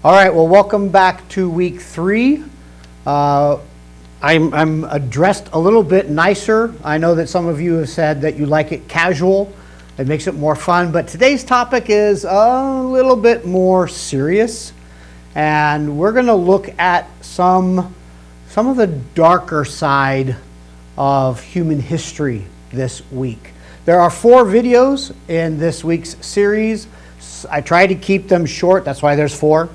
All right, well, welcome back to week 3. I'm addressed a little bit nicer. I know that some of you have said that you like it casual. It makes it more fun, but today's topic is a little bit more serious. And we're going to look at some of the darker side of human history this week. There are 4 videos in this week's series. I try to keep them short, that's why there's 4.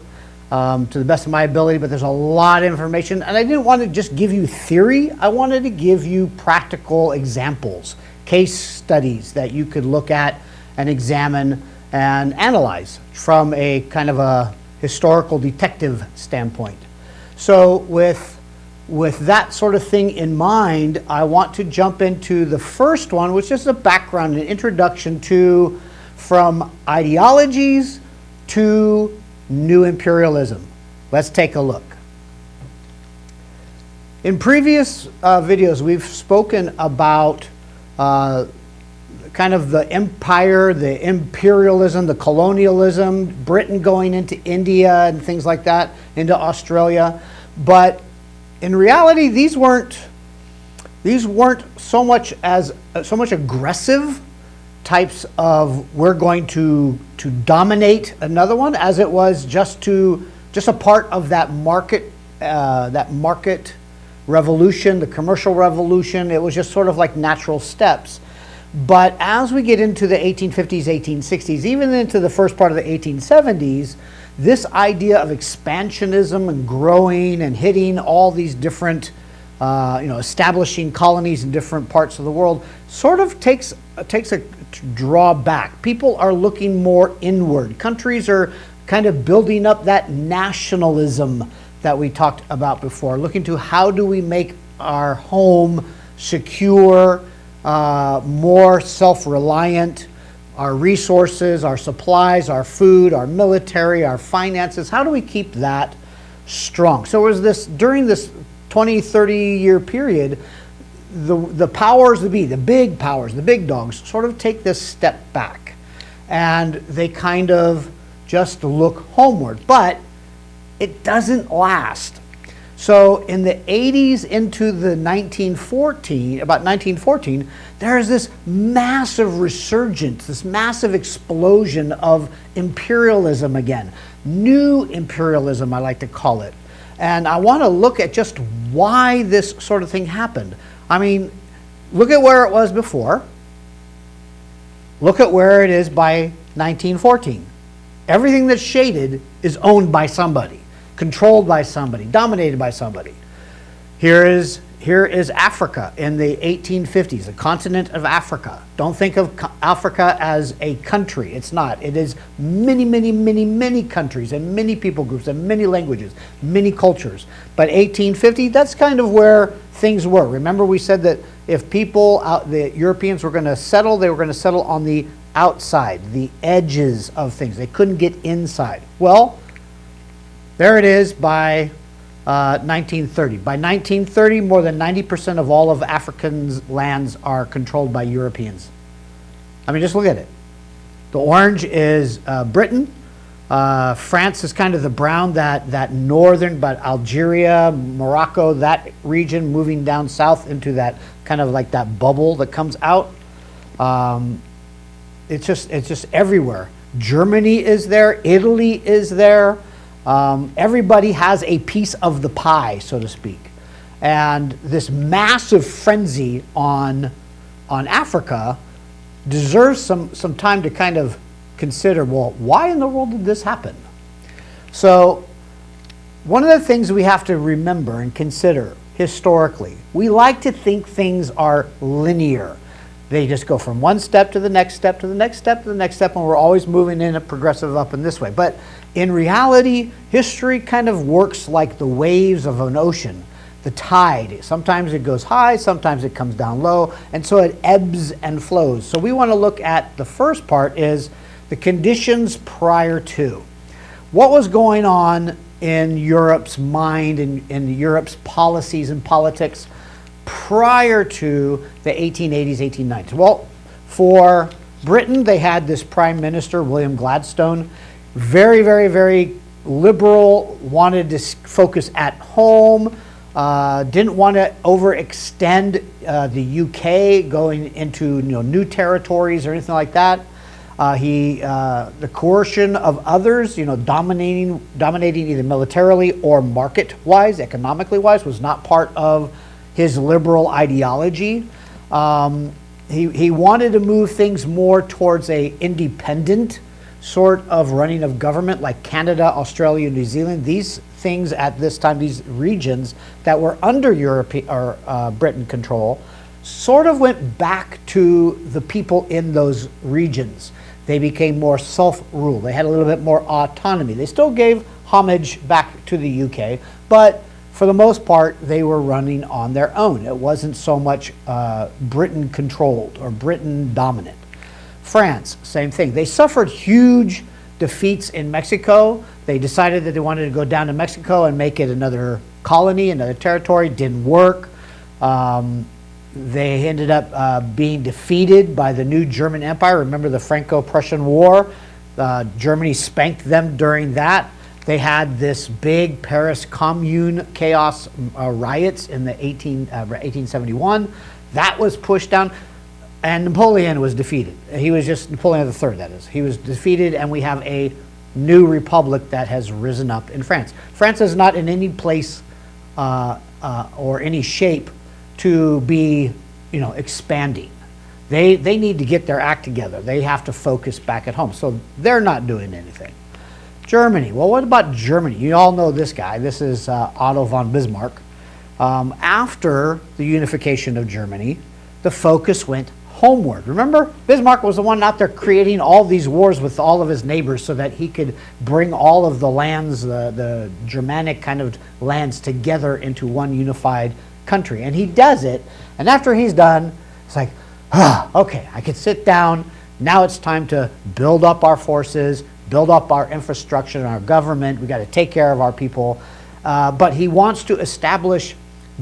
To the best of my ability, but there's a lot of information, and I didn't want to just give you theory. I wanted to give you practical examples, case studies that you could look at and examine and analyze from a kind of a historical detective standpoint. So with that sort of thing in mind, I want to jump into the first one, which is a background, an introduction to from ideologies to new imperialism. Let's take a look. In previous videos, we've spoken about kind of the empire, the imperialism, the colonialism, Britain going into India and things like that, into Australia. But in reality, these weren't so much aggressive types of we're going to dominate another one, as it was just a part of that market revolution, the commercial revolution. It was just sort of like natural steps. But as we get into the 1850s, 1860s, even into the first part of the 1870s, this idea of expansionism and growing and hitting all these different establishing colonies in different parts of the world sort of takes a drawback. People are looking more inward. Countries are kind of building up that nationalism that we talked about before, looking to how do we make our home secure, more self-reliant, our resources, our supplies, our food, our military, our finances, how do we keep that strong? So it was during this 20, 30-year period, the powers that be, the big powers, the big dogs, sort of take this step back. And they kind of just look homeward. But it doesn't last. So in the 80s into the about 1914, there is this massive resurgence, this massive explosion of imperialism again. New imperialism, I like to call it. And I want to look at just why this sort of thing happened. I mean, look at where it was before. Look at where it is by 1914. Everything that's shaded is owned by somebody, controlled by somebody, dominated by somebody. Here is Africa in the 1850s, the continent of Africa. Don't think of Africa as a country. It's not. It is many, many, many, many countries and many people groups and many languages, many cultures. But 1850, that's kind of where things were. Remember, we said that if the Europeans were going to settle, they were going to settle on the outside, the edges of things. They couldn't get inside. Well, there it is by 1930. By 1930, more than 90% of all of Africa's lands are controlled by Europeans. I mean, just look at it. The orange is Britain. France is kind of the brown, that northern, but Algeria, Morocco, that region moving down south into that kind of like that bubble that comes out. It's just everywhere. Germany is there. Italy is there. Everybody has a piece of the pie, so to speak. And this massive frenzy on Africa deserves some time to kind of consider, well, why in the world did this happen? So one of the things we have to remember and consider historically, we like to think things are linear. They just go from one step to the next step to the next step to the next step, and we're always moving in a progressive up in this way. But in reality, history kind of works like the waves of an ocean, the tide. Sometimes it goes high, sometimes it comes down low, and so it ebbs and flows. So we want to look at the first part is the conditions prior to. What was going on in Europe's mind and in Europe's policies and politics prior to the 1880s, 1890s? Well, for Britain, they had this Prime Minister, William Gladstone, very, very, very liberal, wanted to focus at home, didn't want to overextend the UK going into new territories or anything like that. The coercion of others, dominating either militarily or market-wise, economically-wise, was not part of his liberal ideology. He wanted to move things more towards a independent sort of running of government, like Canada, Australia, New Zealand. These things at this time, these regions that were under Britain control, sort of went back to the people in those regions. They became more self-rule. They had a little bit more autonomy. They still gave homage back to the UK, but for the most part, they were running on their own. It wasn't so much Britain controlled or Britain dominant. France, same thing. They suffered huge defeats in Mexico. They decided that they wanted to go down to Mexico and make it another colony, another territory. Didn't work. They ended up being defeated by the new German Empire. Remember the Franco-Prussian War? Germany spanked them during that. They had this big Paris Commune chaos riots in the 1871. That was pushed down. And Napoleon was defeated. He was just Napoleon III, that is. He was defeated, and we have a new republic that has risen up in France. France is not in any place or any shape to be, expanding. They need to get their act together. They have to focus back at home. So they're not doing anything. Germany. Well, what about Germany? You all know this guy. This is Otto von Bismarck. After the unification of Germany, the focus went homeward. Remember, Bismarck was the one out there creating all these wars with all of his neighbors so that he could bring all of the lands, the Germanic kind of lands, together into one unified country. And he does it, and after he's done, it's like, okay, I can sit down. Now it's time to build up our forces, build up our infrastructure and our government. We got to take care of our people. But he wants to establish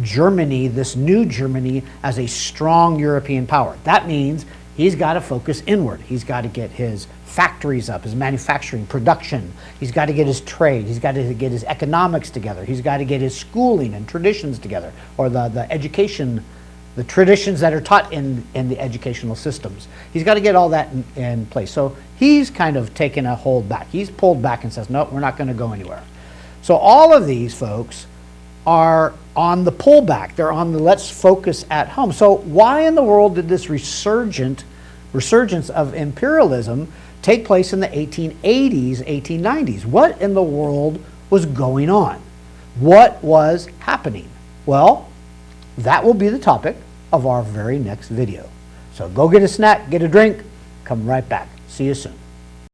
Germany, this new Germany, as a strong European power. That means he's got to focus inward. He's got to get his factories up, his manufacturing, production. He's got to get his trade. He's got to get his economics together. He's got to get his schooling and traditions together, or the education, the traditions that are taught in the educational systems. He's got to get all that in place. So he's kind of taken a hold back. He's pulled back and says, no, we're not going to go anywhere. So all of these folks are on the pullback. They're on the let's focus at home. So why in the world did this resurgence of imperialism take place in the 1880s, 1890s? What in the world was going on? What was happening? Well, that will be the topic of our very next video. So go get a snack, get a drink, come right back. See you soon.